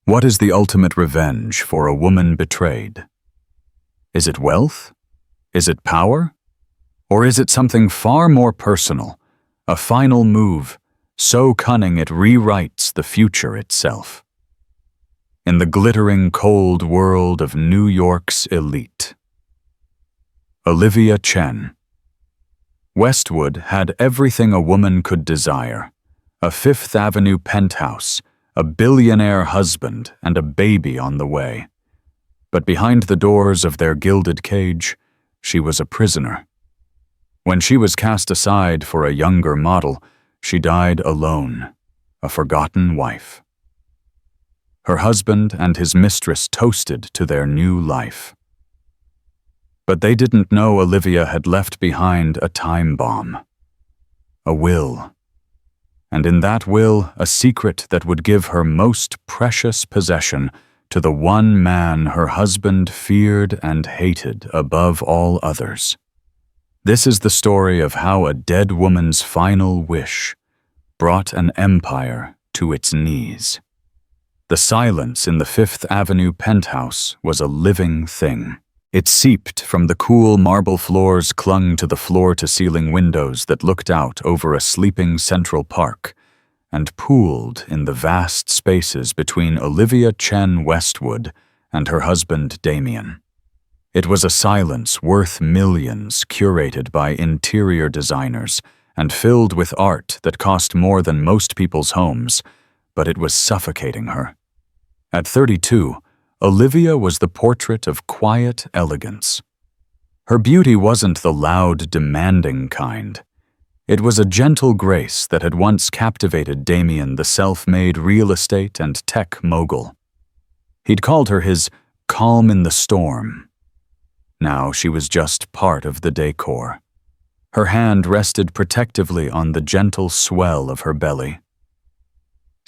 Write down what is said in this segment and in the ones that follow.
What is the ultimate revenge for a woman betrayed? Is it wealth? Is it power? Or is it something far more personal, a final move so cunning it rewrites the future itself? In the glittering cold world of New York's elite. Olivia Chen. Westwood had everything a woman could desire: a Fifth Avenue penthouse, a billionaire husband, and a baby on the way. But behind the doors of their gilded cage, she was a prisoner. When she was cast aside for a younger model, she died alone, a forgotten wife. Her husband and his mistress toasted to their new life. But they didn't know Olivia had left behind a time bomb, a will. And in that will, a secret that would give her most precious possession to the one man her husband feared and hated above all others. This is the story of how a dead woman's final wish brought an empire to its knees. The silence in the Fifth Avenue penthouse was a living thing. It seeped from the cool marble floors, clung to the floor-to-ceiling windows that looked out over a sleeping Central Park, and pooled in the vast spaces between Olivia Chen Westwood and her husband Damien. It was a silence worth millions, curated by interior designers and filled with art that cost more than most people's homes, but it was suffocating her. At 32, Olivia was the portrait of quiet elegance. Her beauty wasn't the loud, demanding kind. It was a gentle grace that had once captivated Damien, the self-made real estate and tech mogul. He'd called her his calm in the storm. Now she was just part of the decor. Her hand rested protectively on the gentle swell of her belly.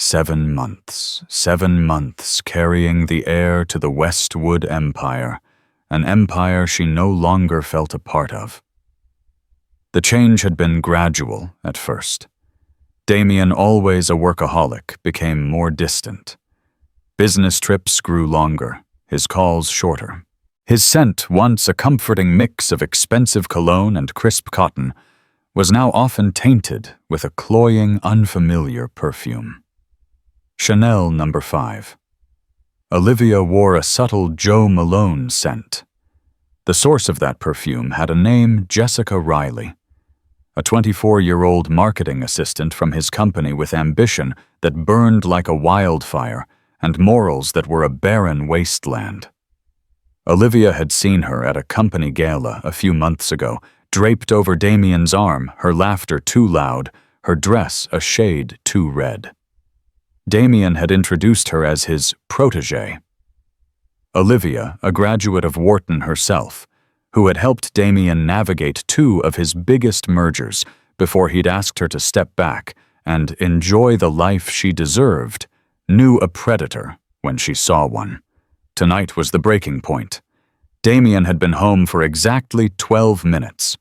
7 months carrying the heir to the Westwood Empire, an empire she no longer felt a part of. The change had been gradual at first. Damien, always a workaholic, became more distant. Business trips grew longer, his calls shorter. His scent, once a comforting mix of expensive cologne and crisp cotton, was now often tainted with a cloying, unfamiliar perfume. Chanel No. 5. Olivia wore a subtle Joe Malone scent. The source of that perfume had a name: Jessica Riley, a 24-year-old marketing assistant from his company with ambition that burned like a wildfire and morals that were a barren wasteland. Olivia had seen her at a company gala a few months ago, draped over Damien's arm, her laughter too loud, her dress a shade too red. Damien had introduced her as his protégé. Olivia, a graduate of Wharton herself, who had helped Damien navigate 2 of his biggest mergers before he'd asked her to step back and enjoy the life she deserved, knew a predator when she saw one. Tonight was the breaking point. Damien had been home for exactly 12 minutes.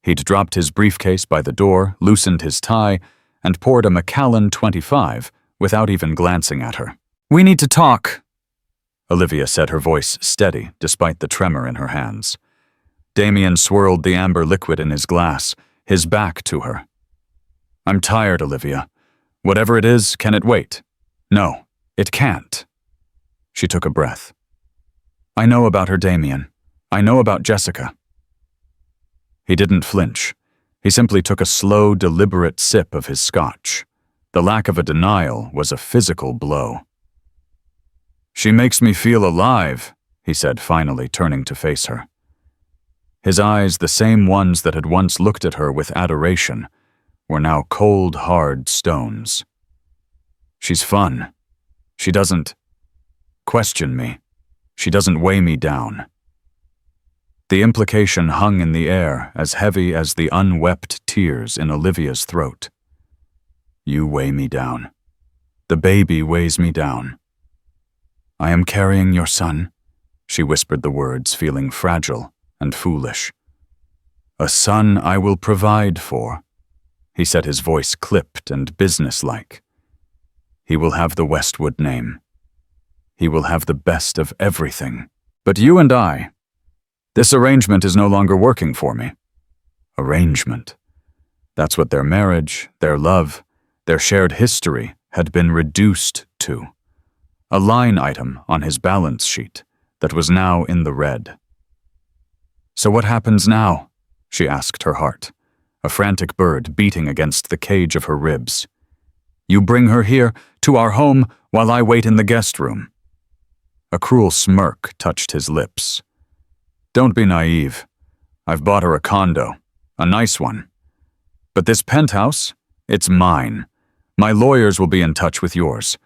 He'd dropped his briefcase by the door, loosened his tie, and poured a Macallan 25 without even glancing at her. "We need to talk," Olivia said, her voice steady despite the tremor in her hands. Damien swirled the amber liquid in his glass, his back to her. "I'm tired, Olivia. Whatever it is, can it wait?" "No, it can't." She took a breath. "I know about her, Damien. I know about Jessica." He didn't flinch. He simply took a slow, deliberate sip of his scotch. The lack of a denial was a physical blow. "She makes me feel alive," he said, finally turning to face her. His eyes, the same ones that had once looked at her with adoration, were now cold, hard stones. "She's fun. She doesn't question me. She doesn't weigh me down." The implication hung in the air, as heavy as the unwept tears in Olivia's throat. "You weigh me down. The baby weighs me down." "I am carrying your son," she whispered the words, feeling fragile and foolish. "A son I will provide for," he said, his voice clipped and businesslike. "He will have the Westwood name. He will have the best of everything. But you and I, this arrangement is no longer working for me. Arrangement. That's what their marriage, their love, their shared history had been reduced to. A line item on his balance sheet that was now in the red. So what happens now? She asked her heart, a frantic bird beating against the cage of her ribs. You bring her here, to our home, while I wait in the guest room. A cruel smirk touched his lips. Don't be naive. I've bought her a condo, a nice one. But this penthouse, it's mine. My lawyers will be in touch with yours.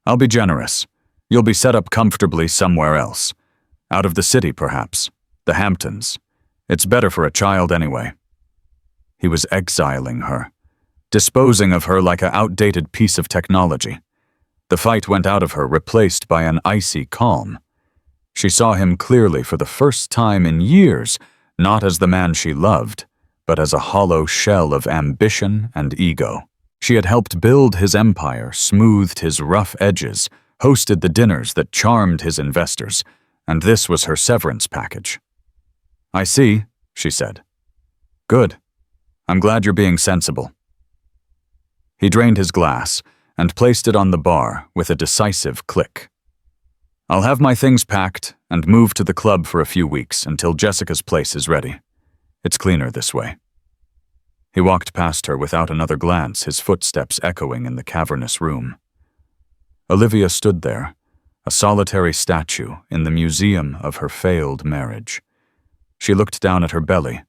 I'll be generous. You'll be set up comfortably somewhere else. Out of the city, perhaps. The Hamptons. It's better for a child anyway. He was exiling her, disposing of her like an outdated piece of technology. The fight went out of her, replaced by an icy calm. She saw him clearly for the first time in years, not as the man she loved, but as a hollow shell of ambition and ego. She had helped build his empire, smoothed his rough edges, hosted the dinners that charmed his investors, and this was her severance package. I see, she said. Good. I'm glad you're being sensible. He drained his glass and placed it on the bar with a decisive click. I'll have my things packed and move to the club for a few weeks until Jessica's place is ready. It's cleaner this way. He walked past her without another glance, his footsteps echoing in the cavernous room. Olivia stood there, a solitary statue in the museum of her failed marriage. She looked down at her belly,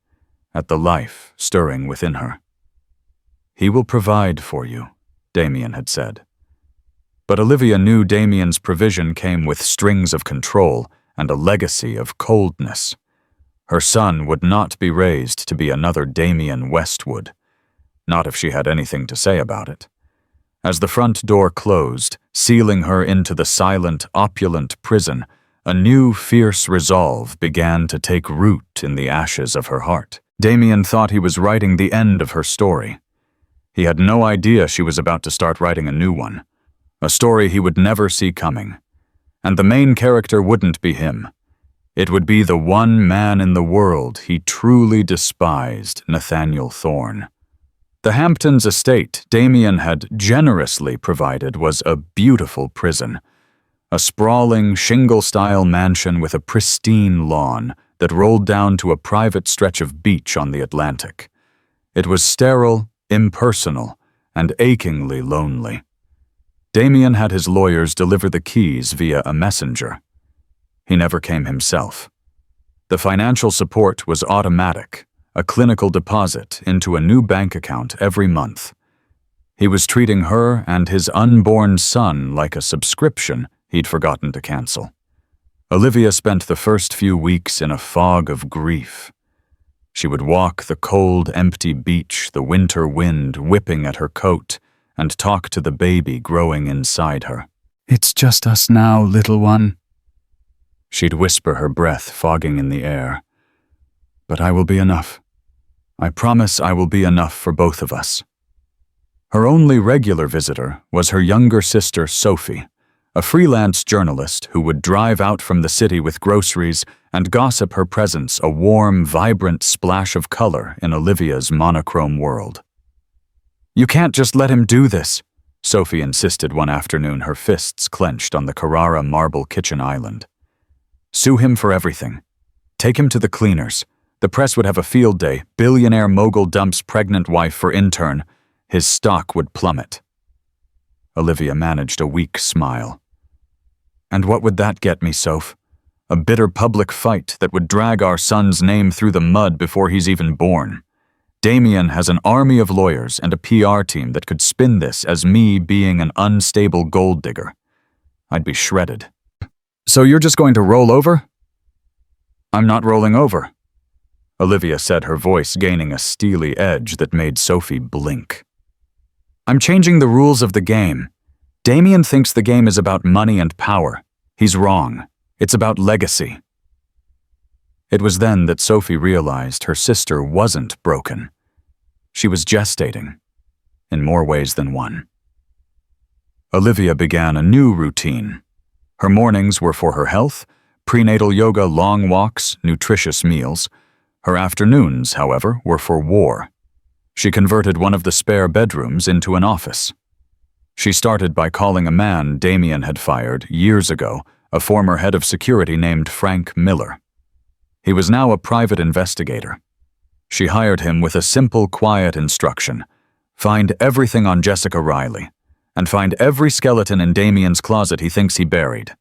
at the life stirring within her. He will provide for you, Damien had said. But Olivia knew Damien's provision came with strings of control and a legacy of coldness. Her son would not be raised to be another Damien Westwood, not if she had anything to say about it. As the front door closed, sealing her into the silent, opulent prison, a new fierce resolve began to take root in the ashes of her heart. Damien thought he was writing the end of her story. He had no idea she was about to start writing a new one, a story he would never see coming. And the main character wouldn't be him. It would be the one man in the world he truly despised, Nathaniel Thorne. The Hamptons estate Damien had generously provided was a beautiful prison, a sprawling shingle-style mansion with a pristine lawn that rolled down to a private stretch of beach on the Atlantic. It was sterile, impersonal, and achingly lonely. Damien had his lawyers deliver the keys via a messenger. He never came himself. The financial support was automatic, a clinical deposit into a new bank account every month. He was treating her and his unborn son like a subscription he'd forgotten to cancel. Olivia spent the first few weeks in a fog of grief. She would walk the cold, empty beach, the winter wind whipping at her coat, and talk to the baby growing inside her. It's just us now, little one. She'd whisper, her breath fogging in the air. But I will be enough. I promise I will be enough for both of us. Her only regular visitor was her younger sister, Sophie, a freelance journalist who would drive out from the city with groceries and gossip her presence a warm, vibrant splash of color in Olivia's monochrome world. You can't just let him do this, Sophie insisted one afternoon, her fists clenched on the Carrara marble kitchen island. Sue him for everything. Take him to the cleaners. The press would have a field day. Billionaire mogul dumps pregnant wife for intern. His stock would plummet. Olivia managed a weak smile. And what would that get me, Soph? A bitter public fight that would drag our son's name through the mud before he's even born. Damien has an army of lawyers and a PR team that could spin this as me being an unstable gold digger. I'd be shredded. So you're just going to roll over? I'm not rolling over, Olivia said, her voice gaining a steely edge that made Sophie blink. I'm changing the rules of the game. Damien thinks the game is about money and power. He's wrong. It's about legacy. It was then that Sophie realized her sister wasn't broken. She was gestating, in more ways than one. Olivia began a new routine. Her mornings were for her health, prenatal yoga, long walks, nutritious meals. Her afternoons, however, were for war. She converted one of the spare bedrooms into an office. She started by calling a man Damien had fired years ago, a former head of security named Frank Miller. He was now a private investigator. She hired him with a simple, quiet instruction: find everything on Jessica Riley, and find every skeleton in Damien's closet he thinks he buried.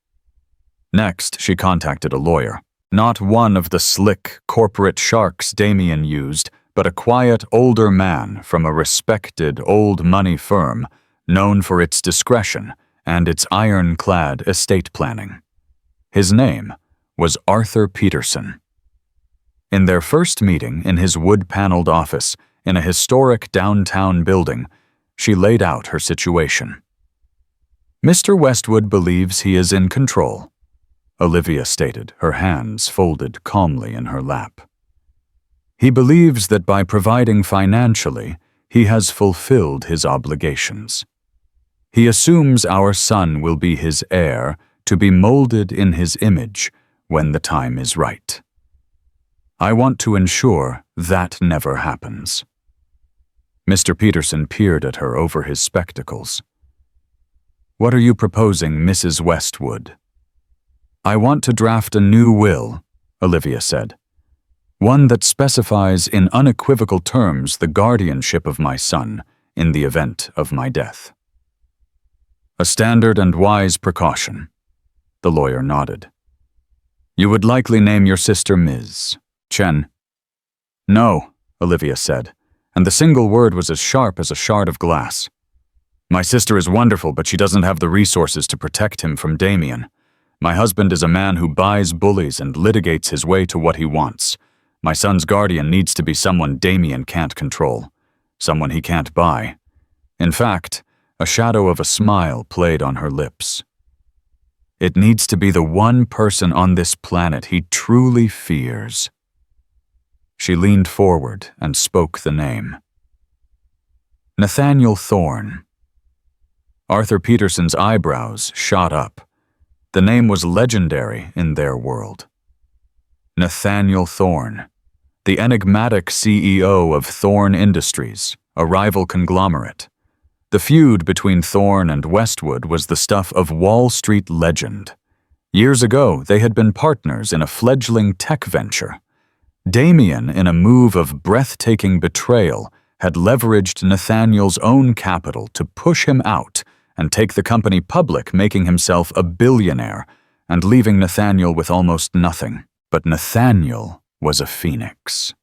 Next, she contacted a lawyer. Not one of the slick, corporate sharks Damien used, but a quiet, older man from a respected, old money firm known for its discretion and its ironclad estate planning. His name was Arthur Peterson. In their first meeting in his wood-paneled office in a historic downtown building, she laid out her situation. "Mr. Westwood believes he is in control," Olivia stated, her hands folded calmly in her lap. "He believes that by providing financially, he has fulfilled his obligations. He assumes our son will be his heir, to be molded in his image when the time is right. I want to ensure that never happens." Mr. Peterson peered at her over his spectacles. "What are you proposing, Mrs. Westwood?" "I want to draft a new will," Olivia said. "One that specifies in unequivocal terms the guardianship of my son in the event of my death." "A standard and wise precaution," the lawyer nodded. "You would likely name your sister Ms. Chen." "No," Olivia said, and the single word was as sharp as a shard of glass. "My sister is wonderful, but she doesn't have the resources to protect him from Damien. My husband is a man who buys bullies and litigates his way to what he wants. My son's guardian needs to be someone Damien can't control, someone he can't buy." In fact, a shadow of a smile played on her lips. "It needs to be the one person on this planet he truly fears." She leaned forward and spoke the name. "Nathaniel Thorne." Arthur Peterson's eyebrows shot up. The name was legendary in their world. Nathaniel Thorne, the enigmatic CEO of Thorne Industries, a rival conglomerate. The feud between Thorne and Westwood was the stuff of Wall Street legend. Years ago, they had been partners in a fledgling tech venture. Damien, in a move of breathtaking betrayal, had leveraged Nathaniel's own capital to push him out and take the company public, making himself a billionaire and leaving Nathaniel with almost nothing. But Nathaniel was a phoenix.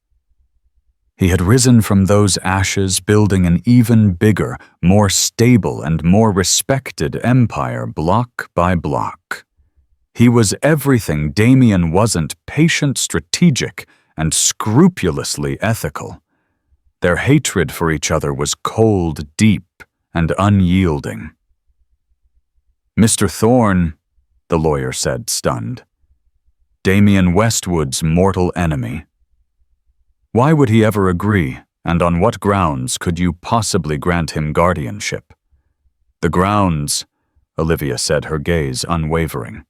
He had risen from those ashes, building an even bigger, more stable and more respected empire block by block. He was everything Damien wasn't: patient, strategic, and scrupulously ethical. Their hatred for each other was cold, deep, and unyielding. "Mr. Thorne," the lawyer said, stunned. "Damien Westwood's mortal enemy. Why would he ever agree, and on what grounds could you possibly grant him guardianship?" "The grounds," Olivia said, her gaze unwavering,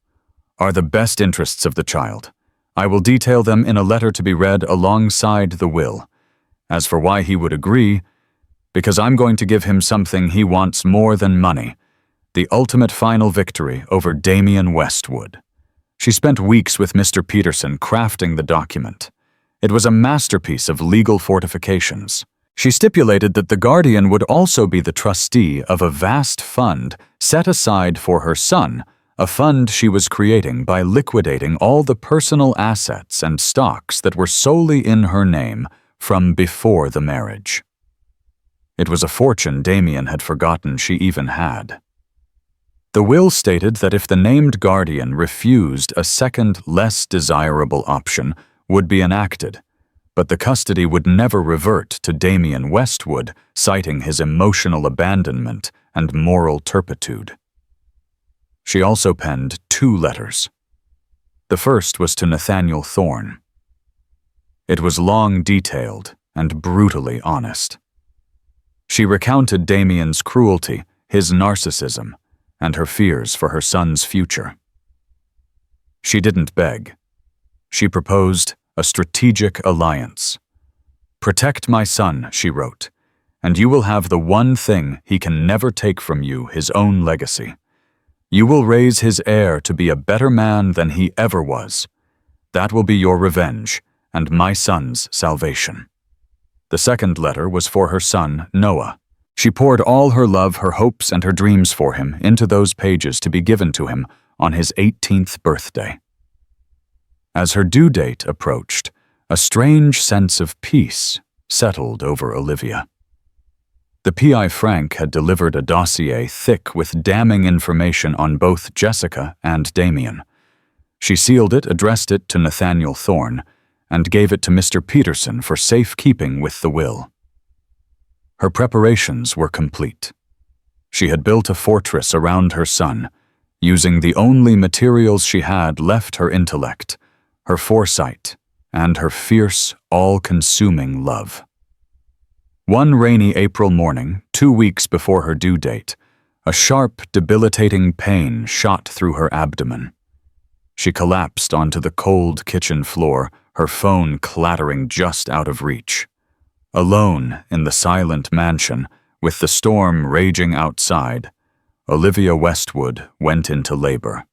"are the best interests of the child. I will detail them in a letter to be read alongside the will. As for why he would agree, because I'm going to give him something he wants more than money: the ultimate final victory over Damien Westwood." She spent weeks with Mr. Peterson crafting the document. It was a masterpiece of legal fortifications. She stipulated that the guardian would also be the trustee of a vast fund set aside for her son, a fund she was creating by liquidating all the personal assets and stocks that were solely in her name from before the marriage. It was a fortune Damien had forgotten she even had. The will stated that if the named guardian refused, a second, less desirable option would be enacted, but the custody would never revert to Damien Westwood, citing his emotional abandonment and moral turpitude. She also penned 2 letters. The first was to Nathaniel Thorne. It was long, detailed, and brutally honest. She recounted Damien's cruelty, his narcissism, and her fears for her son's future. She didn't beg. She proposed a strategic alliance. "Protect my son," she wrote, "and you will have the one thing he can never take from you, his own legacy. You will raise his heir to be a better man than he ever was. That will be your revenge, and my son's salvation." The second letter was for her son, Noah. She poured all her love, her hopes, and her dreams for him into those pages to be given to him on his 18th birthday. As her due date approached, a strange sense of peace settled over Olivia. The PI Frank had delivered a dossier thick with damning information on both Jessica and Damien. She sealed it, addressed it to Nathaniel Thorne, and gave it to Mr. Peterson for safekeeping with the will. Her preparations were complete. She had built a fortress around her son, using the only materials she had left: her intellect, her foresight, and her fierce, all-consuming love. One rainy April morning, 2 weeks before her due date, a sharp, debilitating pain shot through her abdomen. She collapsed onto the cold kitchen floor, her phone clattering just out of reach. Alone in the silent mansion, with the storm raging outside, Olivia Westwood went into labor.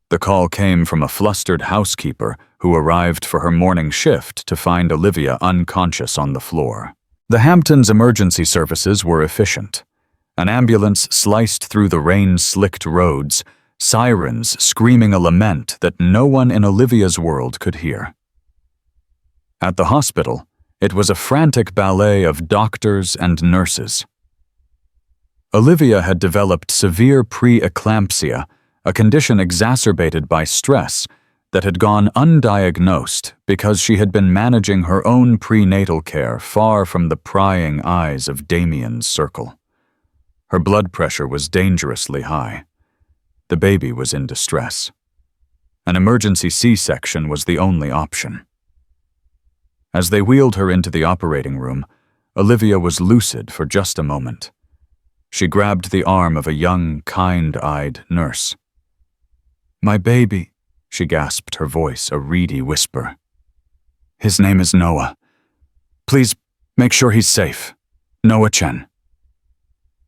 The call came from a flustered housekeeper who arrived for her morning shift to find Olivia unconscious on the floor. The Hamptons' emergency services were efficient. An ambulance sliced through the rain-slicked roads, sirens screaming a lament that no one in Olivia's world could hear. At the hospital, it was a frantic ballet of doctors and nurses. Olivia had developed severe preeclampsia, a condition exacerbated by stress that had gone undiagnosed because she had been managing her own prenatal care far from the prying eyes of Damien's circle. Her blood pressure was dangerously high. The baby was in distress. An emergency C-section was the only option. As they wheeled her into the operating room, Olivia was lucid for just a moment. She grabbed the arm of a young, kind-eyed nurse. "My baby," she gasped, her voice a reedy whisper. "His name is Noah. Please make sure he's safe. Noah Chen."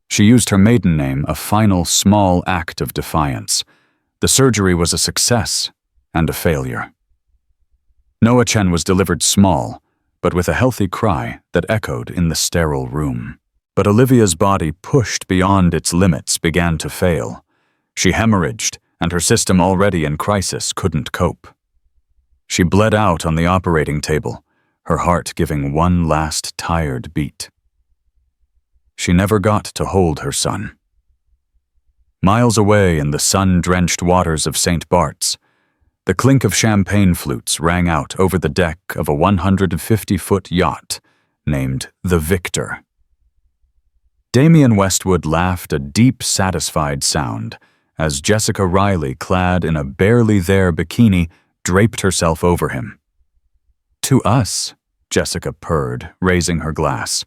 She used her maiden name, a final small act of defiance. The surgery was a success and a failure. Noah Chen was delivered small, but with a healthy cry that echoed in the sterile room. But Olivia's body, pushed beyond its limits, began to fail. She hemorrhaged, and her system, already in crisis, couldn't cope. She bled out on the operating table, her heart giving one last tired beat. She never got to hold her son. Miles away in the sun-drenched waters of St. Bart's, the clink of champagne flutes rang out over the deck of a 150-foot yacht named the Victor. Damien Westwood laughed a deep, satisfied sound as Jessica Riley, clad in a barely-there bikini, draped herself over him. "To us," Jessica purred, raising her glass,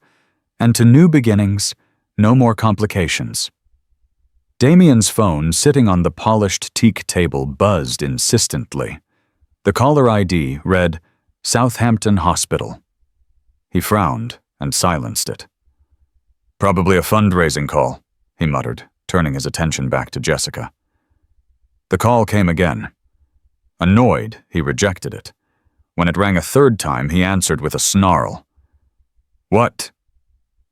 "and to new beginnings, no more complications." Damien's phone, sitting on the polished teak table, buzzed insistently. The caller ID read, "Southampton Hospital." He frowned and silenced it. "Probably a fundraising call," he muttered, turning his attention back to Jessica. The call came again. Annoyed, he rejected it. When it rang a third time, he answered with a snarl. "What?"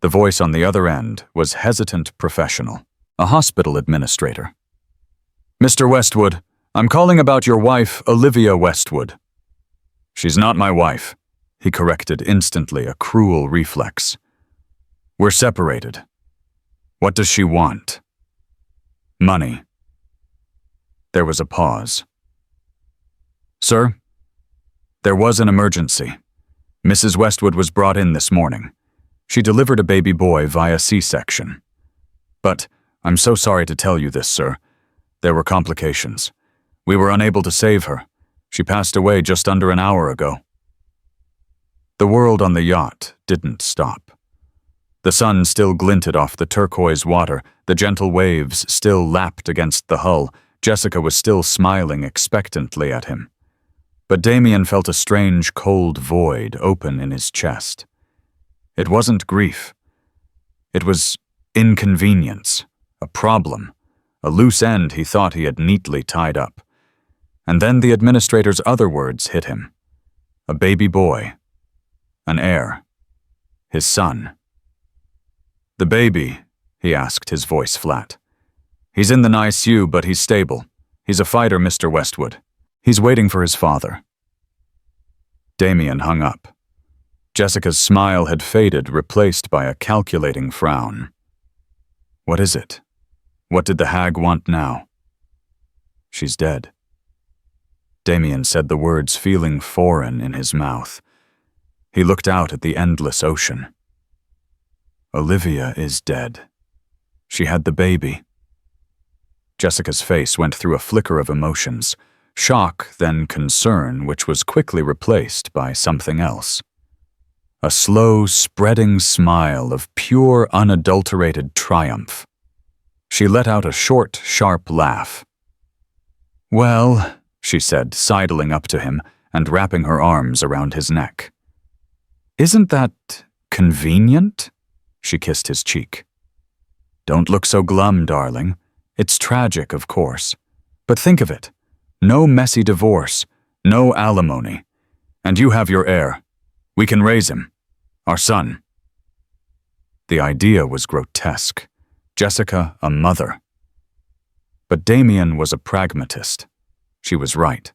The voice on the other end was hesitant professional. A hospital administrator. "Mr. Westwood, I'm calling about your wife, Olivia Westwood." "She's not my wife," he corrected instantly, a cruel reflex. "We're separated." "What does she want?" "Money." There was a pause. "Sir, there was an emergency. Mrs. Westwood was brought in this morning. She delivered a baby boy via C-section. But I'm so sorry to tell you this, sir. There were complications. We were unable to save her. She passed away just under an hour ago." The world on the yacht didn't stop. The sun still glinted off the turquoise water, the gentle waves still lapped against the hull, Jessica was still smiling expectantly at him, but Damien felt a strange cold void open in his chest. It wasn't grief. It was inconvenience, a problem, a loose end he thought he had neatly tied up. And then the administrator's other words hit him. A baby boy. An heir. His son. "The baby?" he asked, his voice flat. "He's in the ICU, but he's stable. He's a fighter, Mr. Westwood. He's waiting for his father." Damien hung up. Jessica's smile had faded, replaced by a calculating frown. What is it? What did the hag want now? "She's dead." Damien said the words feeling foreign in his mouth. He looked out at the endless ocean. Olivia is dead. She had the baby. Jessica's face went through a flicker of emotions, shock, then concern, which was quickly replaced by something else. A slow, spreading smile of pure, unadulterated triumph. She let out a short, sharp laugh. "Well," she said, sidling up to him and wrapping her arms around his neck. "Isn't that convenient?" She kissed his cheek. "Don't look so glum, darling. It's tragic, of course. But think of it. No messy divorce, no alimony. And you have your heir. We can raise him. Our son." The idea was grotesque. Jessica, a mother. But Damien was a pragmatist. She was right.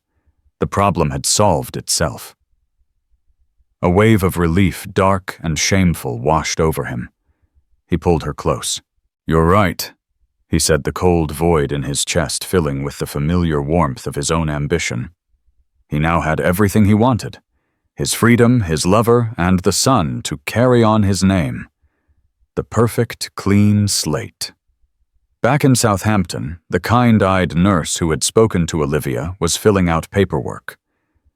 The problem had solved itself. A wave of relief, dark and shameful, washed over him. He pulled her close. "You're right," he said, the cold void in his chest filling with the familiar warmth of his own ambition. He now had everything he wanted. His freedom, his lover, and the son to carry on his name. The perfect, clean slate. Back in Southampton, the kind-eyed nurse who had spoken to Olivia was filling out paperwork.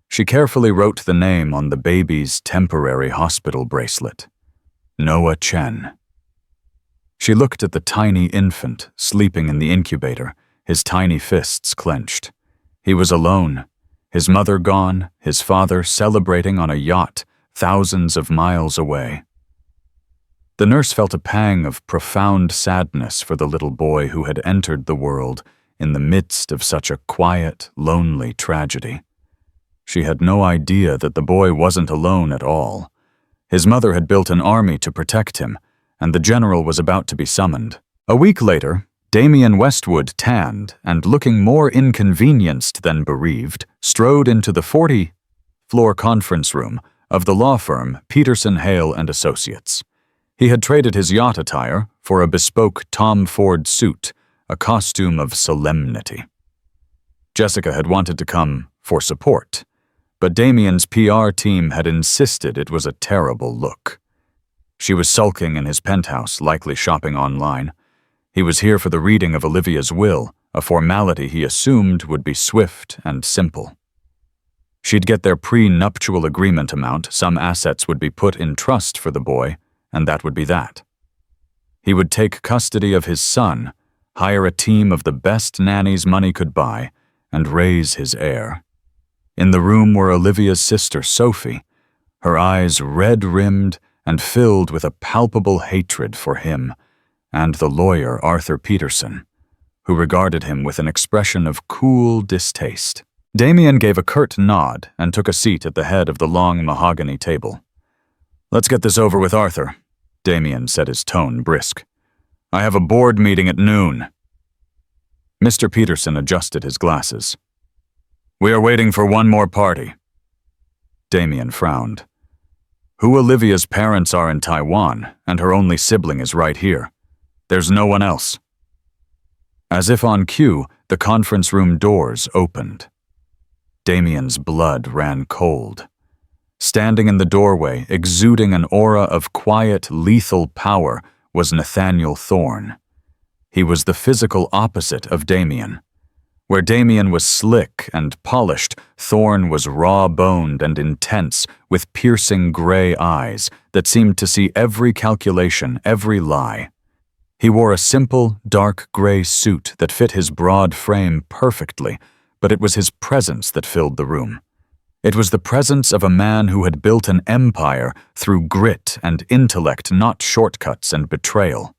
She carefully wrote the name on the baby's temporary hospital bracelet. Noah Chen. She looked at the tiny infant sleeping in the incubator, his tiny fists clenched. He was alone, his mother gone, his father celebrating on a yacht thousands of miles away. The nurse felt a pang of profound sadness for the little boy who had entered the world in the midst of such a quiet, lonely tragedy. She had no idea that the boy wasn't alone at all. His mother had built an army to protect him, and the general was about to be summoned. A week later, Damien Westwood, tanned and looking more inconvenienced than bereaved, strode into the 40-floor conference room of the law firm Peterson, Hale & Associates. He had traded his yacht attire for a bespoke Tom Ford suit, a costume of solemnity. Jessica had wanted to come for support, but Damien's PR team had insisted it was a terrible look. She was sulking in his penthouse, likely shopping online. He was here for the reading of Olivia's will, a formality he assumed would be swift and simple. She'd get their pre-nuptial agreement amount, some assets would be put in trust for the boy, and that would be that. He would take custody of his son, hire a team of the best nannies money could buy, and raise his heir. In the room were Olivia's sister, Sophie, her eyes red-rimmed and filled with a palpable hatred for him, and the lawyer, Arthur Peterson, who regarded him with an expression of cool distaste. Damien gave a curt nod and took a seat at the head of the long mahogany table. "Let's get this over with, Arthur," Damien said, his tone brisk. "I have a board meeting at noon." Mr. Peterson adjusted his glasses. "We are waiting for one more party." Damien frowned. "Who Olivia's parents are in Taiwan, and her only sibling is right here. There's no one else." As if on cue, the conference room doors opened. Damien's blood ran cold. Standing in the doorway, exuding an aura of quiet, lethal power, was Nathaniel Thorne. He was the physical opposite of Damien. Where Damien was slick and polished, Thorne was raw-boned and intense, with piercing gray eyes that seemed to see every calculation, every lie. He wore a simple, dark gray suit that fit his broad frame perfectly, but it was his presence that filled the room. It was the presence of a man who had built an empire through grit and intellect, not shortcuts and betrayal.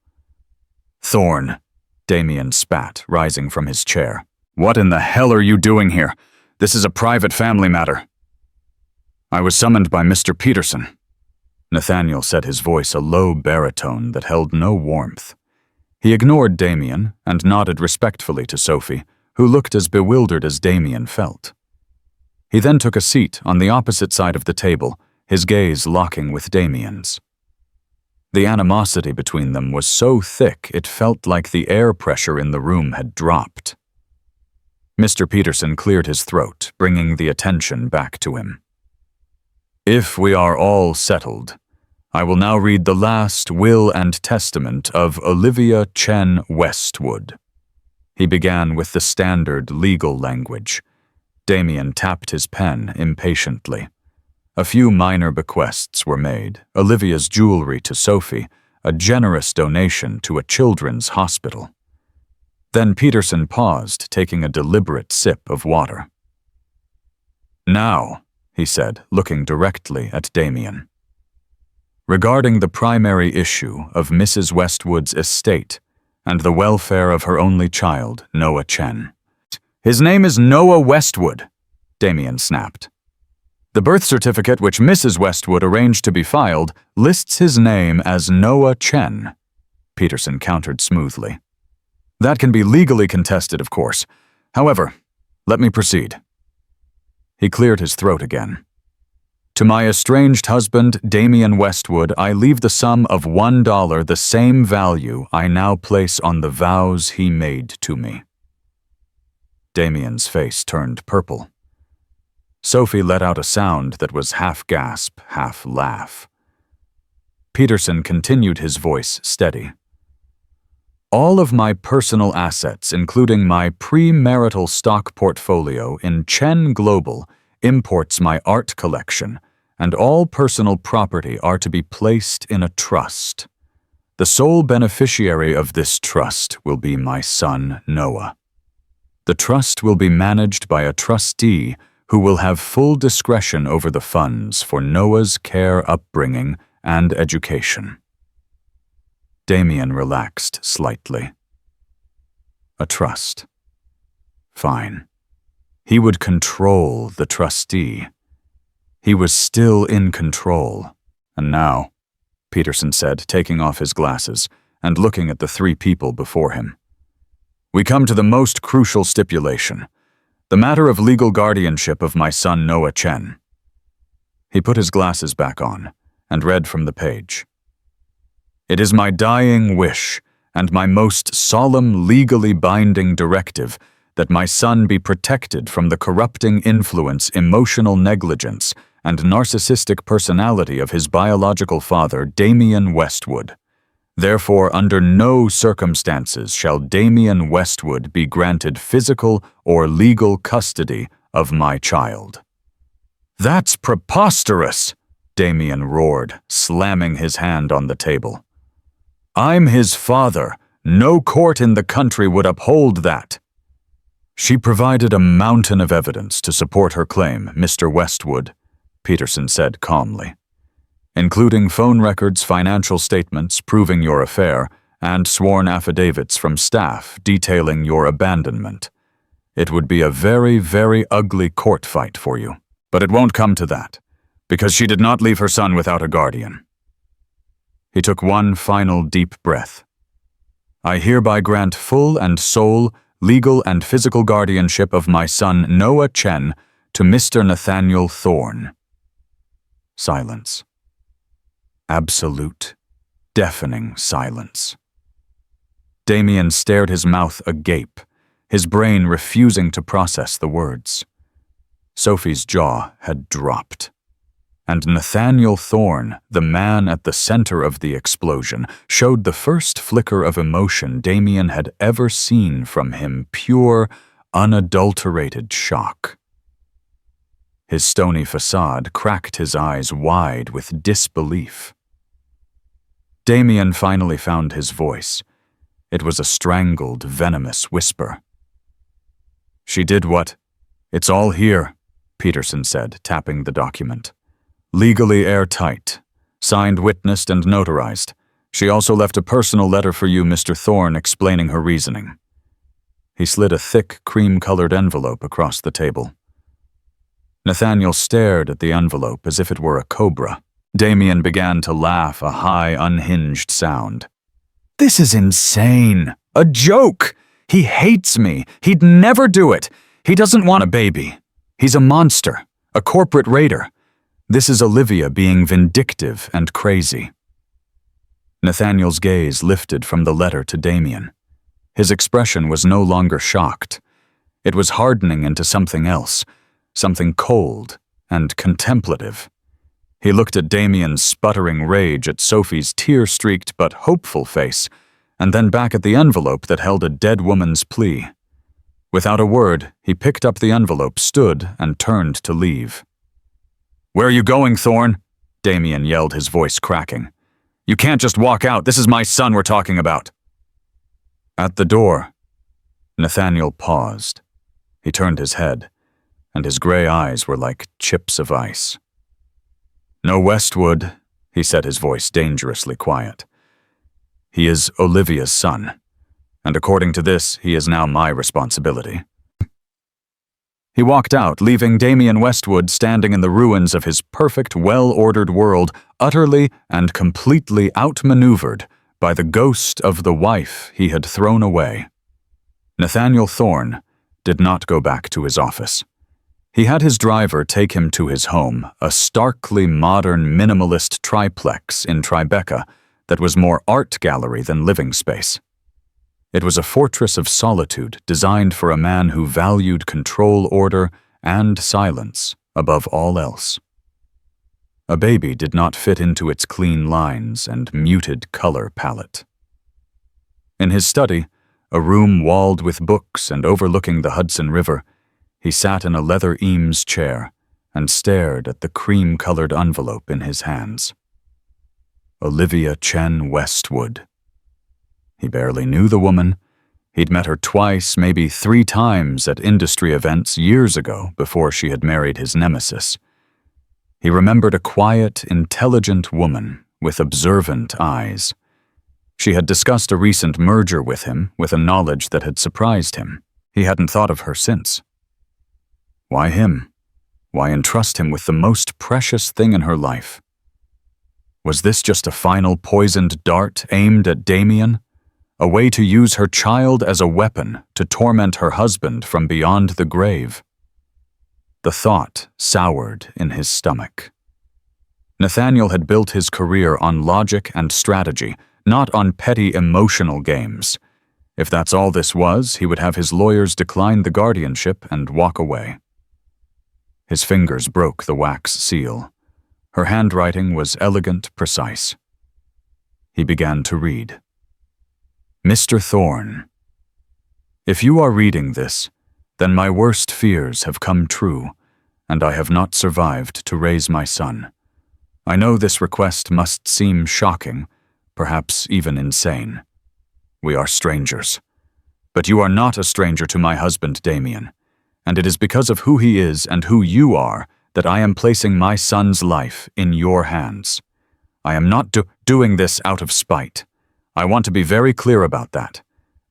"Thorn," Damien spat, rising from his chair. "What in the hell are you doing here? This is a private family matter." "I was summoned by Mr. Peterson." Nathaniel said, his voice a low baritone that held no warmth. He ignored Damien and nodded respectfully to Sophie, who looked as bewildered as Damien felt. He then took a seat on the opposite side of the table, his gaze locking with Damien's. The animosity between them was so thick it felt like the air pressure in the room had dropped. Mr. Peterson cleared his throat, bringing the attention back to him. "If we are all settled, I will now read the last will and testament of Olivia Chen Westwood." He began with the standard legal language. Damien tapped his pen impatiently. A few minor bequests were made: Olivia's jewelry to Sophie, a generous donation to a children's hospital. Then Peterson paused, taking a deliberate sip of water. "Now," he said, looking directly at Damien, "regarding the primary issue of Mrs. Westwood's estate and the welfare of her only child, Noah Chen." "His name is Noah Westwood," Damien snapped. "The birth certificate which Mrs. Westwood arranged to be filed lists his name as Noah Chen," Peterson countered smoothly. "That can be legally contested, of course. However, let me proceed." He cleared his throat again. "To my estranged husband, Damien Westwood, I leave the sum of $1, the same value I now place on the vows he made to me." Damien's face turned purple. Sophie let out a sound that was half gasp, half laugh. Peterson continued, his voice steady. "All of my personal assets, including my premarital stock portfolio in Chen Global, imports my art collection, and all personal property are to be placed in a trust. The sole beneficiary of this trust will be my son, Noah. The trust will be managed by a trustee who will have full discretion over the funds for Noah's care, upbringing, and education." Damien relaxed slightly. A trust. Fine. He would control the trustee. He was still in control. "And now," Peterson said, taking off his glasses and looking at the three people before him, "we come to the most crucial stipulation. The matter of legal guardianship of my son Noah Chen." He put his glasses back on and read from the page. "It is my dying wish and my most solemn legally binding directive that my son be protected from the corrupting influence, emotional negligence, and narcissistic personality of his biological father, Damien Westwood. Therefore, under no circumstances shall Damien Westwood be granted physical or legal custody of my child." "That's preposterous!" Damien roared, slamming his hand on the table. "I'm his father. No court in the country would uphold that." "She provided a mountain of evidence to support her claim, Mr. Westwood," Peterson said calmly, "including phone records, financial statements proving your affair, and sworn affidavits from staff detailing your abandonment. It would be a very, very ugly court fight for you. But it won't come to that, because she did not leave her son without a guardian." He took one final deep breath. "I hereby grant full and sole legal and physical guardianship of my son Noah Chen to Mr. Nathaniel Thorne." Silence. Absolute, deafening silence. Damien stared, his mouth agape, his brain refusing to process the words. Sophie's jaw had dropped. And Nathaniel Thorne, the man at the center of the explosion, showed the first flicker of emotion Damien had ever seen from him: pure, unadulterated shock. His stony facade cracked his eyes wide with disbelief. Damien finally found his voice, It was a strangled, venomous whisper. "She did what? It's all here," Peterson said, tapping the document. "Legally airtight. Signed, witnessed, and notarized. She also left a personal letter for you, Mr. Thorne, explaining her reasoning." He slid a thick, cream-colored envelope across the table. Nathaniel stared at the envelope as if it were a cobra. Damien began to laugh, a high, unhinged sound. "This is insane! A joke! He hates me! He'd never do it! He doesn't want a baby! He's a monster, a corporate raider. This is Olivia being vindictive and crazy." Nathaniel's gaze lifted from the letter to Damien. His expression was no longer shocked. It was hardening into something else, something cold and contemplative. He looked at Damien's sputtering rage, at Sophie's tear-streaked but hopeful face, and then back at the envelope that held a dead woman's plea. Without a word, he picked up the envelope, stood, and turned to leave. "Where are you going, Thorne?" Damien yelled, his voice cracking. "You can't just walk out. This is my son we're talking about." At the door, Nathaniel paused. He turned his head, and his gray eyes were like chips of ice. "No Westwood," he said, his voice dangerously quiet. "He is Olivia's son, and according to this, he is now my responsibility." He walked out, leaving Damien Westwood standing in the ruins of his perfect, well-ordered world, utterly and completely outmaneuvered by the ghost of the wife he had thrown away. Nathaniel Thorne did not go back to his office. He had his driver take him to his home, a starkly modern minimalist triplex in Tribeca that was more art gallery than living space. It was a fortress of solitude designed for a man who valued control, order, and silence above all else. A baby did not fit into its clean lines and muted color palette. In his study, a room walled with books and overlooking the Hudson River, he sat in a leather Eames chair and stared at the cream-colored envelope in his hands. Olivia Chen Westwood. He barely knew the woman. He'd met her twice, maybe 3 times at industry events years ago before she had married his nemesis. He remembered a quiet, intelligent woman with observant eyes. She had discussed a recent merger with him with a knowledge that had surprised him. He hadn't thought of her since. Why him? Why entrust him with the most precious thing in her life? Was this just a final poisoned dart aimed at Damien? A way to use her child as a weapon to torment her husband from beyond the grave? The thought soured in his stomach. Nathaniel had built his career on logic and strategy, not on petty emotional games. If that's all this was, he would have his lawyers decline the guardianship and walk away. His fingers broke the wax seal. Her handwriting was elegant, precise. He began to read. Mr. Thorne, if you are reading this, then my worst fears have come true, and I have not survived to raise my son. I know this request must seem shocking, perhaps even insane. We are strangers. But you are not a stranger to my husband, Damien, and it is because of who he is and who you are that I am placing my son's life in your hands. I am not doing this out of spite. I want to be very clear about that.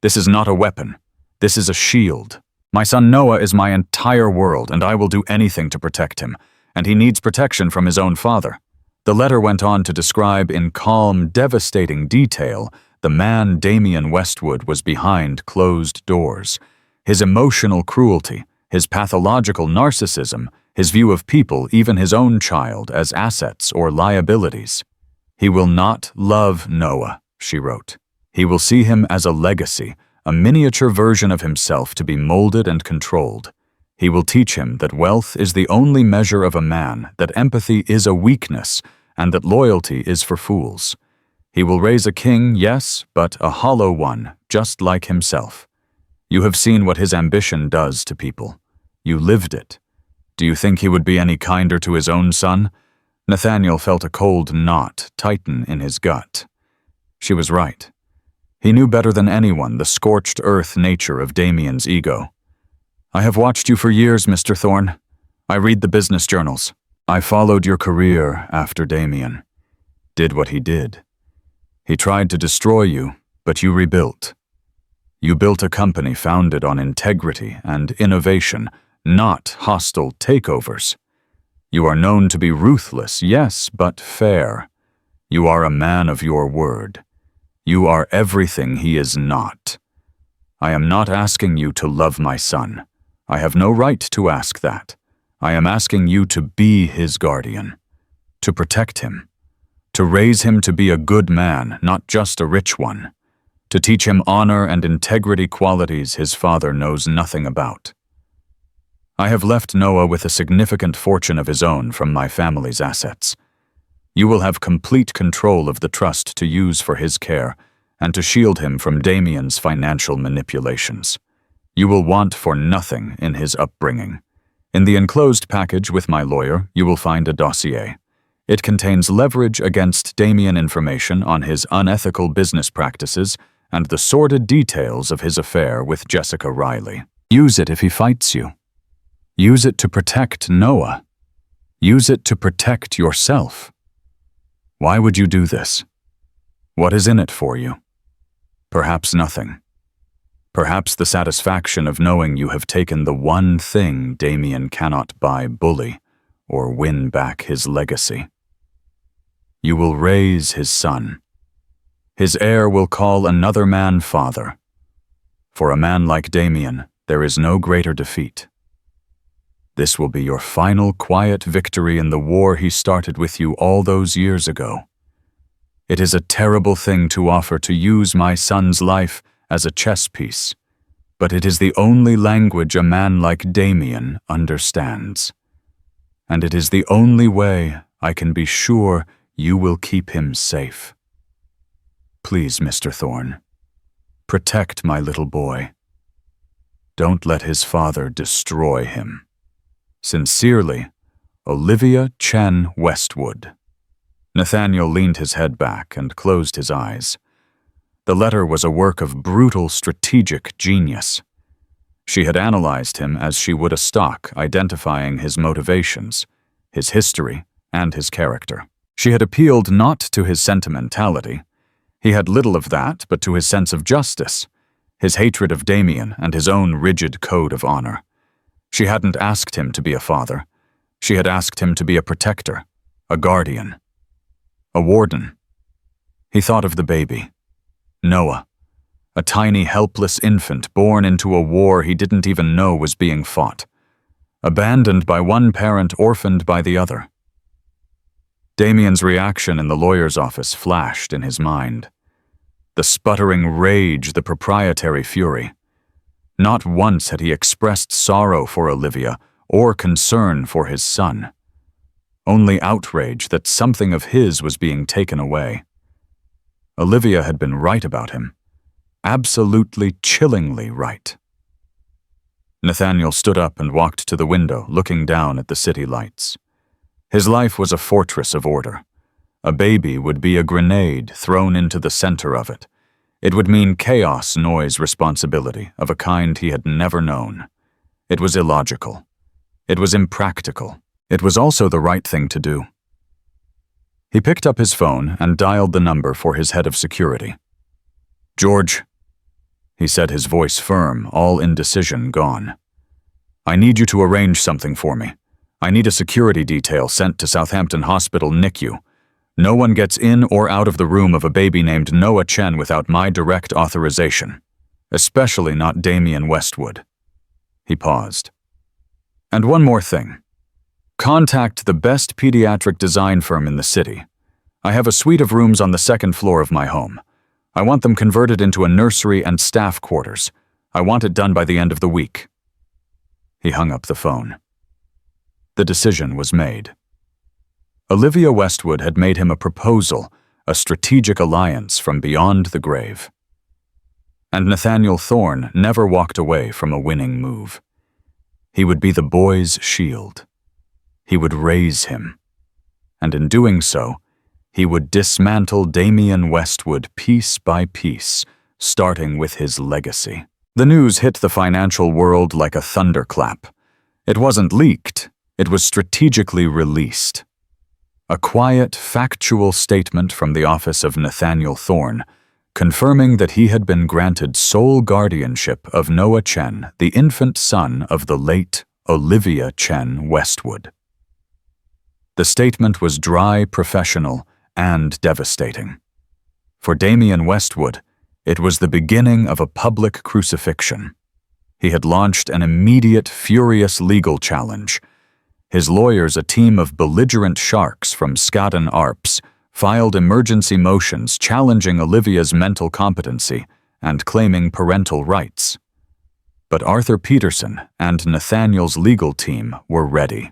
This is not a weapon. This is a shield. My son Noah is my entire world, and I will do anything to protect him, and he needs protection from his own father. The letter went on to describe in calm, devastating detail the man Damien Westwood was behind closed doors, his emotional cruelty, his pathological narcissism, his view of people, even his own child, as assets or liabilities. He will not love Noah, she wrote. He will see him as a legacy, a miniature version of himself to be molded and controlled. He will teach him that wealth is the only measure of a man, that empathy is a weakness, and that loyalty is for fools. He will raise a king, yes, but a hollow one, just like himself. You have seen what his ambition does to people. You lived it. Do you think he would be any kinder to his own son? Nathaniel felt a cold knot tighten in his gut. She was right. He knew better than anyone the scorched earth nature of Damien's ego. "I have watched you for years, Mr. Thorne. I read the business journals. I followed your career after Damien. Did what he did. He tried to destroy you, but you rebuilt. You built a company founded on integrity and innovation, not hostile takeovers. You are known to be ruthless, yes, but fair. You are a man of your word. You are everything he is not. I am not asking you to love my son. I have no right to ask that. I am asking you to be his guardian, to protect him, to raise him to be a good man, not just a rich one, to teach him honor and integrity qualities his father knows nothing about. I have left Noah with a significant fortune of his own from my family's assets. You will have complete control of the trust to use for his care and to shield him from Damien's financial manipulations. You will want for nothing in his upbringing. In the enclosed package with my lawyer, you will find a dossier. It contains leverage against Damien information on his unethical business practices and the sordid details of his affair with Jessica Riley. Use it if he fights you. Use it to protect Noah. Use it to protect yourself. Why would you do this? What is in it for you? Perhaps nothing. Perhaps the satisfaction of knowing you have taken the one thing Damien cannot buy bully or win back his legacy. You will raise his son. His heir will call another man father. For a man like Damien, there is no greater defeat. This will be your final quiet victory in the war he started with you all those years ago. It is a terrible thing to offer to use my son's life as a chess piece, but it is the only language a man like Damien understands. And it is the only way I can be sure you will keep him safe. Please, Mr. Thorne, protect my little boy. Don't let his father destroy him. Sincerely, Olivia Chen Westwood. Nathaniel leaned his head back and closed his eyes. The letter was a work of brutal strategic genius. She had analyzed him as she would a stock, identifying his motivations, his history, and his character. She had appealed not to his sentimentality. He had little of that, but to his sense of justice, his hatred of Damien, and his own rigid code of honor. She hadn't asked him to be a father. She had asked him to be a protector, a guardian, a warden. He thought of the baby, Noah, a tiny helpless infant born into a war he didn't even know was being fought, abandoned by one parent, orphaned by the other. Damien's reaction in the lawyer's office flashed in his mind. The sputtering rage, the proprietary fury. Not once had he expressed sorrow for Olivia or concern for his son. Only outrage that something of his was being taken away. Olivia had been right about him. Absolutely chillingly right. Nathaniel stood up and walked to the window, looking down at the city lights. His life was a fortress of order. A baby would be a grenade thrown into the center of it. It would mean chaos, noise, responsibility of a kind he had never known. It was illogical. It was impractical. It was also the right thing to do. He picked up his phone and dialed the number for his head of security. "George," he said, his voice firm, all indecision gone. "I need you to arrange something for me. I need a security detail sent to Southampton Hospital NICU. No one gets in or out of the room of a baby named Noah Chen without my direct authorization, especially not Damien Westwood." He paused. "And one more thing. Contact the best pediatric design firm in the city. I have a suite of rooms on the second floor of my home. I want them converted into a nursery and staff quarters. I want it done by the end of the week." He hung up the phone. The decision was made. Olivia Westwood had made him a proposal, a strategic alliance from beyond the grave. And Nathaniel Thorne never walked away from a winning move. He would be the boy's shield. He would raise him. And in doing so, he would dismantle Damien Westwood piece by piece, starting with his legacy. The news hit the financial world like a thunderclap. It wasn't leaked, it was strategically released. A quiet, factual statement from the office of Nathaniel Thorne, confirming that he had been granted sole guardianship of Noah Chen, the infant son of the late Olivia Chen Westwood. The statement was dry, professional, and devastating. For Damien Westwood, it was the beginning of a public crucifixion. He had launched an immediate, furious legal challenge. His lawyers, a team of belligerent sharks from Skadden Arps, filed emergency motions challenging Olivia's mental competency and claiming parental rights. But Arthur Peterson and Nathaniel's legal team were ready.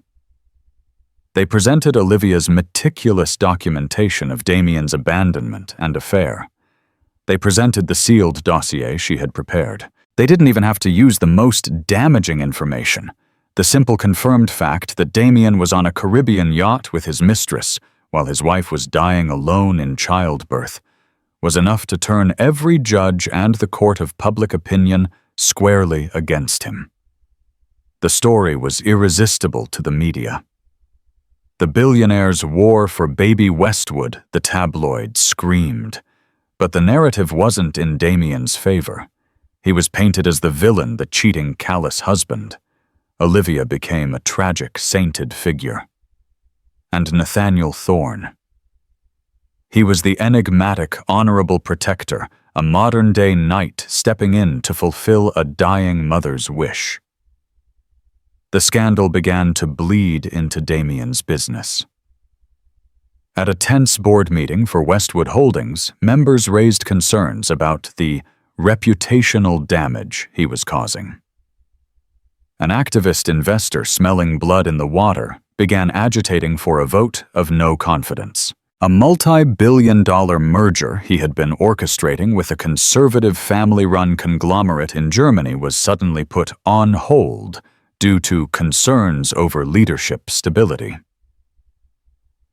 They presented Olivia's meticulous documentation of Damien's abandonment and affair. They presented the sealed dossier she had prepared. They didn't even have to use the most damaging information. The simple confirmed fact that Damien was on a Caribbean yacht with his mistress while his wife was dying alone in childbirth was enough to turn every judge and the court of public opinion squarely against him. The story was irresistible to the media. The billionaire's war for baby Westwood, the tabloids screamed. But the narrative wasn't in Damien's favor. He was painted as the villain, the cheating, callous husband. Olivia became a tragic, sainted figure. And Nathaniel Thorne. He was the enigmatic, honorable protector, a modern-day knight stepping in to fulfill a dying mother's wish. The scandal began to bleed into Damien's business. At a tense board meeting for Westwood Holdings, members raised concerns about the reputational damage he was causing. An activist investor smelling blood in the water began agitating for a vote of no confidence. A multi-billion-dollar merger he had been orchestrating with a conservative family-run conglomerate in Germany was suddenly put on hold due to concerns over leadership stability.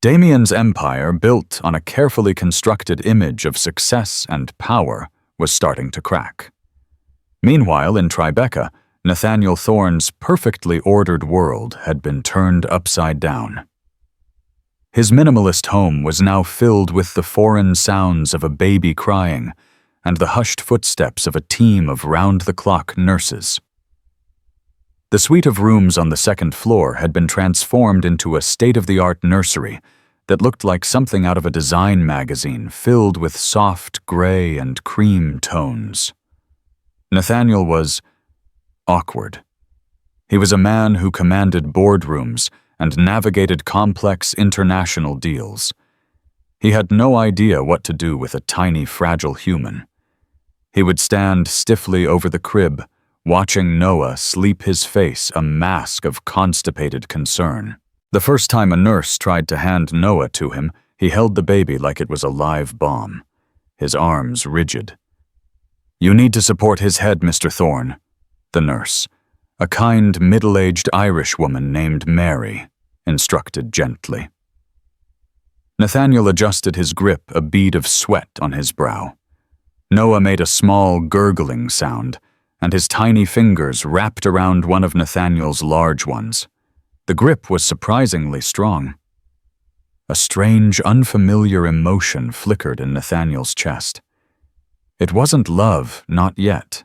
Damien's empire, built on a carefully constructed image of success and power, was starting to crack. Meanwhile, in Tribeca, Nathaniel Thorne's perfectly ordered world had been turned upside down. His minimalist home was now filled with the foreign sounds of a baby crying and the hushed footsteps of a team of round-the-clock nurses. The suite of rooms on the second floor had been transformed into a state-of-the-art nursery that looked like something out of a design magazine filled with soft gray and cream tones. Nathaniel was awkward. He was a man who commanded boardrooms and navigated complex international deals. He had no idea what to do with a tiny, fragile human. He would stand stiffly over the crib, watching Noah sleep, his face a mask of constipated concern. The first time a nurse tried to hand Noah to him, he held the baby like it was a live bomb, his arms rigid. "You need to support his head, Mr. Thorne," the nurse, a kind, middle-aged Irish woman named Mary, instructed gently. Nathaniel adjusted his grip, a bead of sweat on his brow. Noah made a small, gurgling sound, and his tiny fingers wrapped around one of Nathaniel's large ones. The grip was surprisingly strong. A strange, unfamiliar emotion flickered in Nathaniel's chest. It wasn't love, not yet.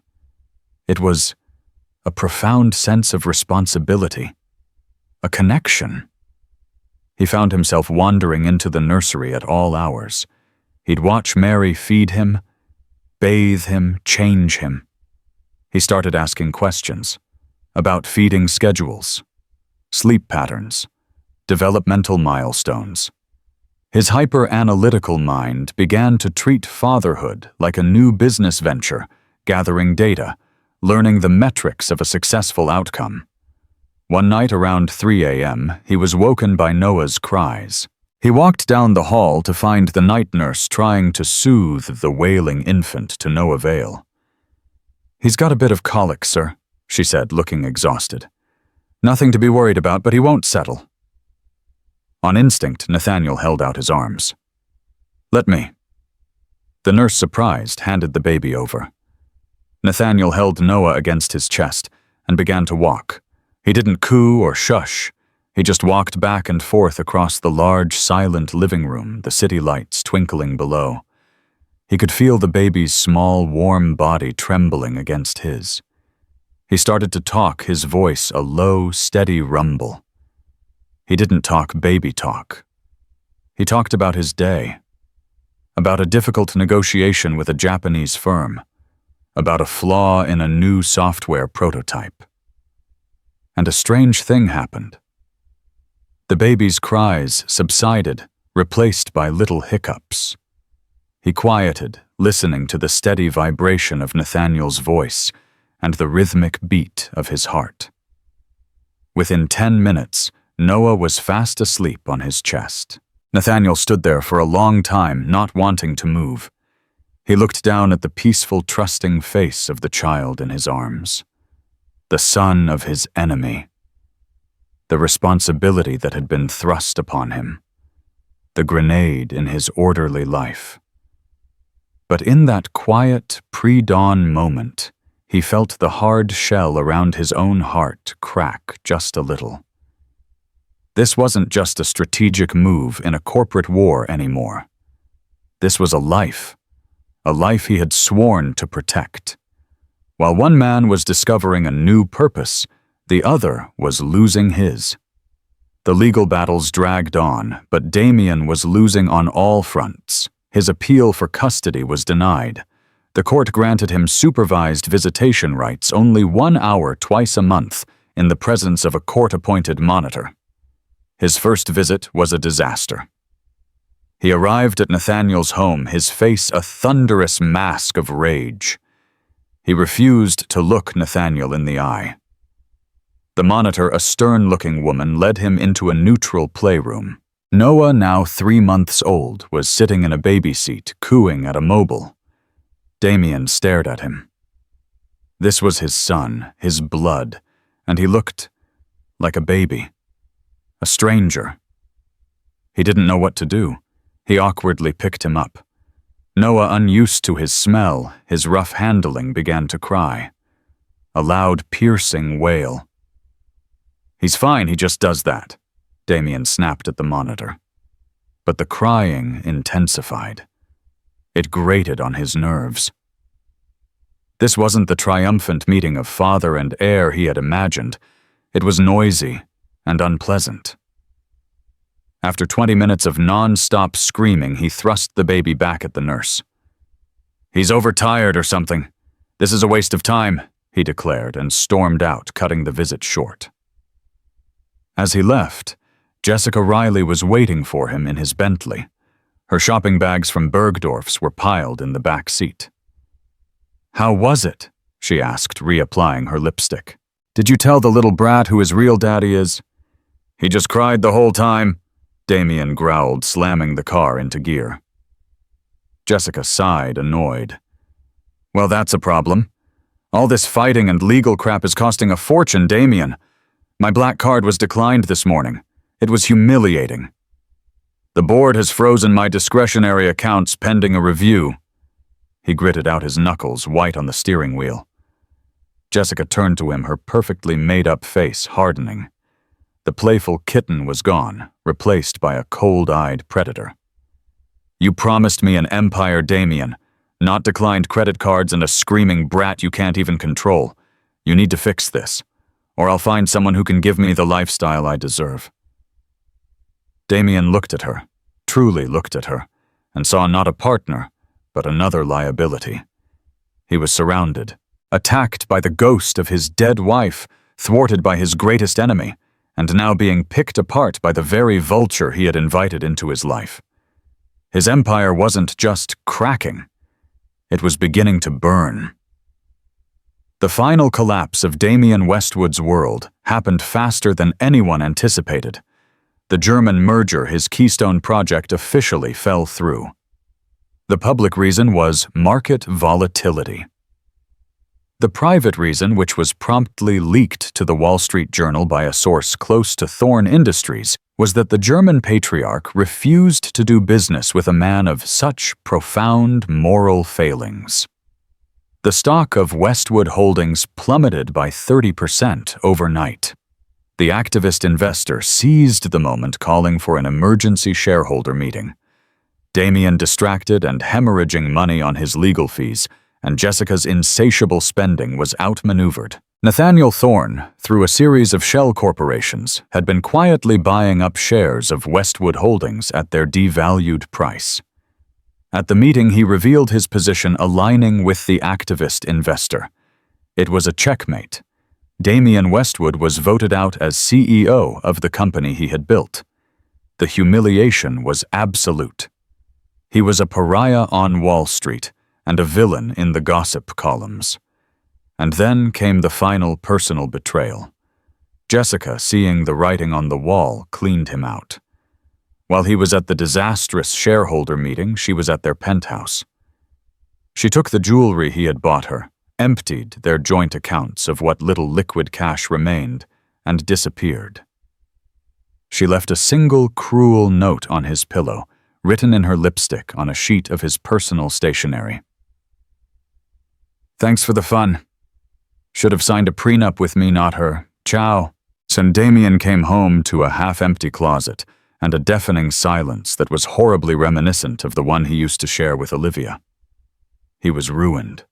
It was a profound sense of responsibility, a connection. He found himself wandering into the nursery at all hours. He'd watch Mary feed him, bathe him, change him. He started asking questions about feeding schedules, sleep patterns, developmental milestones. His hyper-analytical mind began to treat fatherhood like a new business venture, gathering data, learning the metrics of a successful outcome. One night around 3 a.m., he was woken by Noah's cries. He walked down the hall to find the night nurse trying to soothe the wailing infant to no avail. "He's got a bit of colic, sir," she said, looking exhausted. "Nothing to be worried about, but he won't settle." On instinct, Nathaniel held out his arms. "Let me." The nurse, surprised, handed the baby over. Nathaniel held Noah against his chest and began to walk. He didn't coo or shush. He just walked back and forth across the large, silent living room, the city lights twinkling below. He could feel the baby's small, warm body trembling against his. He started to talk, his voice a low, steady rumble. He didn't talk baby talk. He talked about his day, about a difficult negotiation with a Japanese firm, about a flaw in a new software prototype. And a strange thing happened. The baby's cries subsided, replaced by little hiccups. He quieted, listening to the steady vibration of Nathaniel's voice and the rhythmic beat of his heart. Within 10 minutes, Noah was fast asleep on his chest. Nathaniel stood there for a long time, not wanting to move. He looked down at the peaceful, trusting face of the child in his arms. The son of his enemy. The responsibility that had been thrust upon him. The grenade in his orderly life. But in that quiet, pre-dawn moment, he felt the hard shell around his own heart crack just a little. This wasn't just a strategic move in a corporate war anymore. This was a life he had sworn to protect. While one man was discovering a new purpose, the other was losing his. The legal battles dragged on, but Damien was losing on all fronts. His appeal for custody was denied. The court granted him supervised visitation rights only 1 hour twice a month in the presence of a court-appointed monitor. His first visit was a disaster. He arrived at Nathaniel's home, his face a thunderous mask of rage. He refused to look Nathaniel in the eye. The monitor, a stern-looking woman, led him into a neutral playroom. Noah, now 3 months old, was sitting in a baby seat, cooing at a mobile. Damien stared at him. This was his son, his blood, and he looked like a baby. A stranger. He didn't know what to do. He awkwardly picked him up. Noah, unused to his smell, his rough handling, began to cry. A loud, piercing wail. "He's fine, he just does that," Damien snapped at the monitor. But the crying intensified. It grated on his nerves. This wasn't the triumphant meeting of father and heir he had imagined. It was noisy and unpleasant. After 20 minutes of non-stop screaming, he thrust the baby back at the nurse. "He's overtired or something. This is a waste of time," he declared, and stormed out, cutting the visit short. As he left, Jessica Riley was waiting for him in his Bentley. Her shopping bags from Bergdorf's were piled in the back seat. "How was it?" she asked, reapplying her lipstick. "Did you tell the little brat who his real daddy is?" "He just cried the whole time," Damien growled, slamming the car into gear. Jessica sighed, annoyed. "Well, that's a problem. All this fighting and legal crap is costing a fortune, Damien. My black card was declined this morning. It was humiliating. The board has frozen my discretionary accounts pending a review." He gritted out his knuckles, white on the steering wheel. Jessica turned to him, her perfectly made-up face hardening. The playful kitten was gone, replaced by a cold-eyed predator. "You promised me an empire, Damien, not declined credit cards and a screaming brat you can't even control. You need to fix this, or I'll find someone who can give me the lifestyle I deserve." Damien looked at her, truly looked at her, and saw not a partner, but another liability. He was surrounded, attacked by the ghost of his dead wife, thwarted by his greatest enemy, and now being picked apart by the very vulture he had invited into his life. His empire wasn't just cracking. It was beginning to burn. The final collapse of Damien Westwood's world happened faster than anyone anticipated. The German merger, his keystone project, officially fell through. The public reason was market volatility. The private reason, which was promptly leaked to the Wall Street Journal by a source close to Thorne Industries, was that the German patriarch refused to do business with a man of such profound moral failings. The stock of Westwood Holdings plummeted by 30% overnight. The activist investor seized the moment, calling for an emergency shareholder meeting. Damien distracted and hemorrhaging money on his legal fees, and Jessica's insatiable spending was outmaneuvered. Nathaniel Thorne, through a series of shell corporations, had been quietly buying up shares of Westwood Holdings at their devalued price. At the meeting, he revealed his position aligning with the activist investor. It was a checkmate. Damien Westwood was voted out as CEO of the company he had built. The humiliation was absolute. He was a pariah on Wall Street and a villain in the gossip columns. And then came the final personal betrayal. Jessica, seeing the writing on the wall, cleaned him out. While he was at the disastrous shareholder meeting, she was at their penthouse. She took the jewelry he had bought her, emptied their joint accounts of what little liquid cash remained, and disappeared. She left a single cruel note on his pillow, written in her lipstick on a sheet of his personal stationery. "Thanks for the fun. Should have signed a prenup with me, not her. Ciao." And Damien came home to a half-empty closet and a deafening silence that was horribly reminiscent of the one he used to share with Olivia. He was ruined.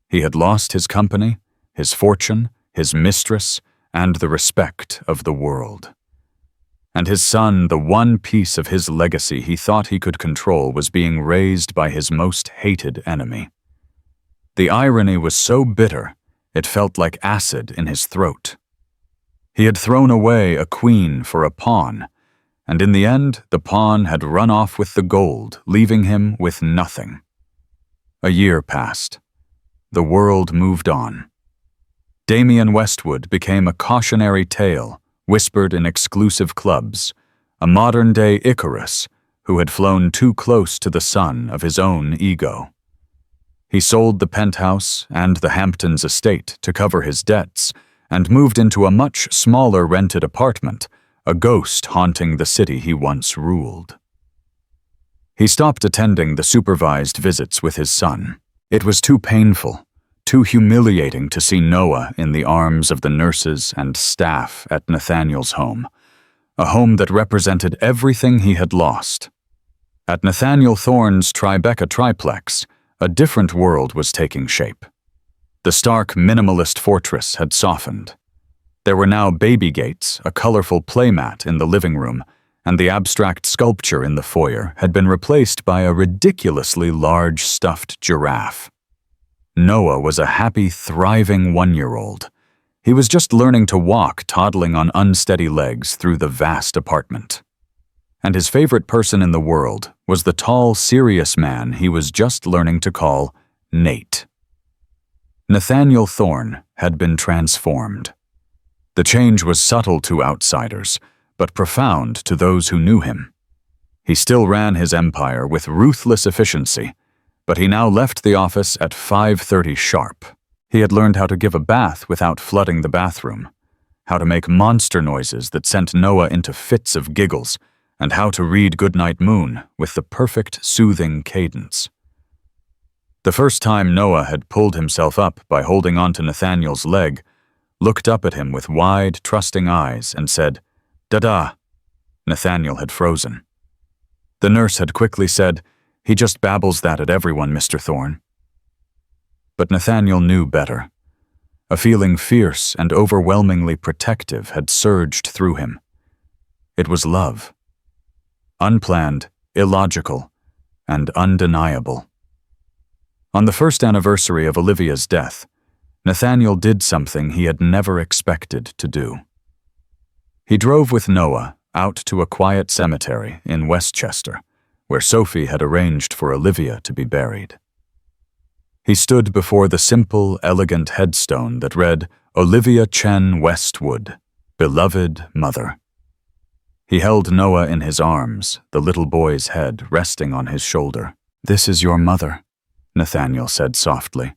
He had lost his company, his fortune, his mistress, and the respect of the world. And his son, the one piece of his legacy he thought he could control, was being raised by his most hated enemy. The irony was so bitter, it felt like acid in his throat. He had thrown away a queen for a pawn, and in the end, the pawn had run off with the gold, leaving him with nothing. A year passed. The world moved on. Damien Westwood became a cautionary tale, whispered in exclusive clubs, a modern-day Icarus who had flown too close to the sun of his own ego. He sold the penthouse and the Hamptons estate to cover his debts and moved into a much smaller rented apartment, a ghost haunting the city he once ruled. He stopped attending the supervised visits with his son. It was too painful, too humiliating to see Noah in the arms of the nurses and staff at Nathaniel's home, a home that represented everything he had lost. At Nathaniel Thorne's Tribeca triplex, a different world was taking shape. The stark minimalist fortress had softened. There were now baby gates, a colorful playmat in the living room, and the abstract sculpture in the foyer had been replaced by a ridiculously large stuffed giraffe. Noah was a happy, thriving 1-year-old. He was just learning to walk, toddling on unsteady legs through the vast apartment. And his favorite person in the world was the tall, serious man he was just learning to call Nate. Nathaniel Thorne had been transformed. The change was subtle to outsiders, but profound to those who knew him. He still ran his empire with ruthless efficiency, but he now left the office at 5:30 sharp. He had learned how to give a bath without flooding the bathroom, how to make monster noises that sent Noah into fits of giggles, and how to read Goodnight Moon with the perfect soothing cadence. The first time Noah had pulled himself up by holding onto Nathaniel's leg, looked up at him with wide, trusting eyes, and said, "Dada." Nathaniel had frozen. The nurse had quickly said, "He just babbles that at everyone, Mr. Thorne." But Nathaniel knew better. A feeling fierce and overwhelmingly protective had surged through him. It was love. Unplanned, illogical, and undeniable. On the first anniversary of Olivia's death, Nathaniel did something he had never expected to do. He drove with Noah out to a quiet cemetery in Westchester, where Sophie had arranged for Olivia to be buried. He stood before the simple, elegant headstone that read, "Olivia Chen Westwood, beloved mother." He held Noah in his arms, the little boy's head resting on his shoulder. "This is your mother," Nathaniel said softly.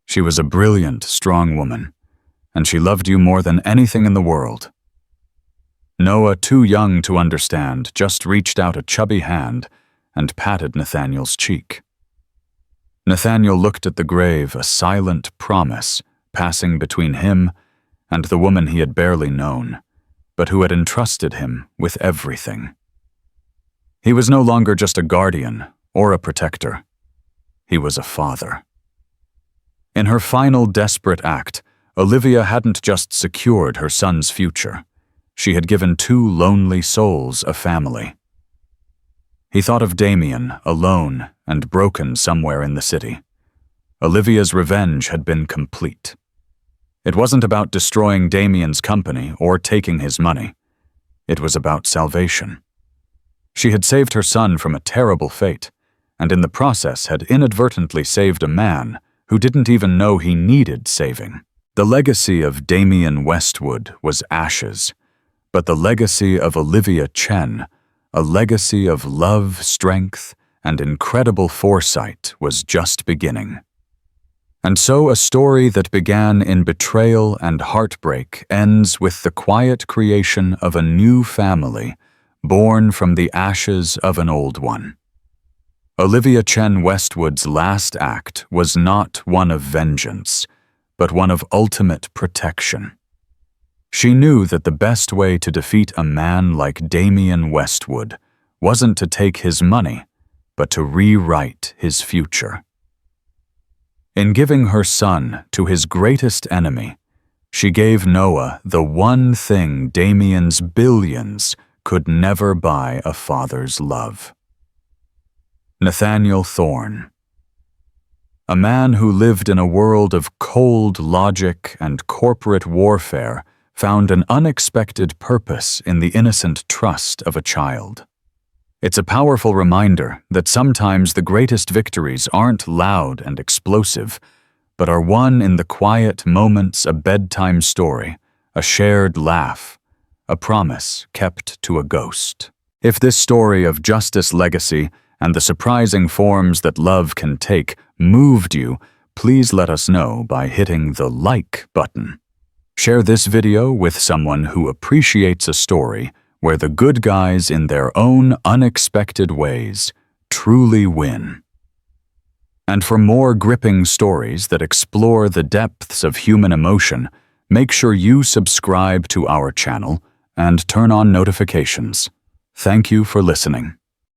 "She was a brilliant, strong woman, and she loved you more than anything in the world." Noah, too young to understand, just reached out a chubby hand and patted Nathaniel's cheek. Nathaniel looked at the grave, a silent promise passing between him and the woman he had barely known, but who had entrusted him with everything. He was no longer just a guardian or a protector. He was a father. In her final desperate act, Olivia hadn't just secured her son's future. She had given two lonely souls a family. He thought of Damien, alone and broken somewhere in the city. Olivia's revenge had been complete. It wasn't about destroying Damien's company or taking his money. It was about salvation. She had saved her son from a terrible fate, and in the process had inadvertently saved a man who didn't even know he needed saving. The legacy of Damien Westwood was ashes, but the legacy of Olivia Chen, a legacy of love, strength, and incredible foresight, was just beginning. And so a story that began in betrayal and heartbreak ends with the quiet creation of a new family born from the ashes of an old one. Olivia Chen Westwood's last act was not one of vengeance, but one of ultimate protection. She knew that the best way to defeat a man like Damien Westwood wasn't to take his money, but to rewrite his future. In giving her son to his greatest enemy, she gave Noah the one thing Damien's billions could never buy a father's love. Nathaniel Thorne. A man who lived in a world of cold logic and corporate warfare found an unexpected purpose in the innocent trust of a child. It's a powerful reminder that sometimes the greatest victories aren't loud and explosive, but are won in the quiet moments, a bedtime story, a shared laugh, a promise kept to a ghost. If this story of justice, legacy, and the surprising forms that love can take moved you, please let us know by hitting the like button. Share this video with someone who appreciates a story where the good guys in their own unexpected ways truly win. And for more gripping stories that explore the depths of human emotion, make sure you subscribe to our channel and turn on notifications. Thank you for listening.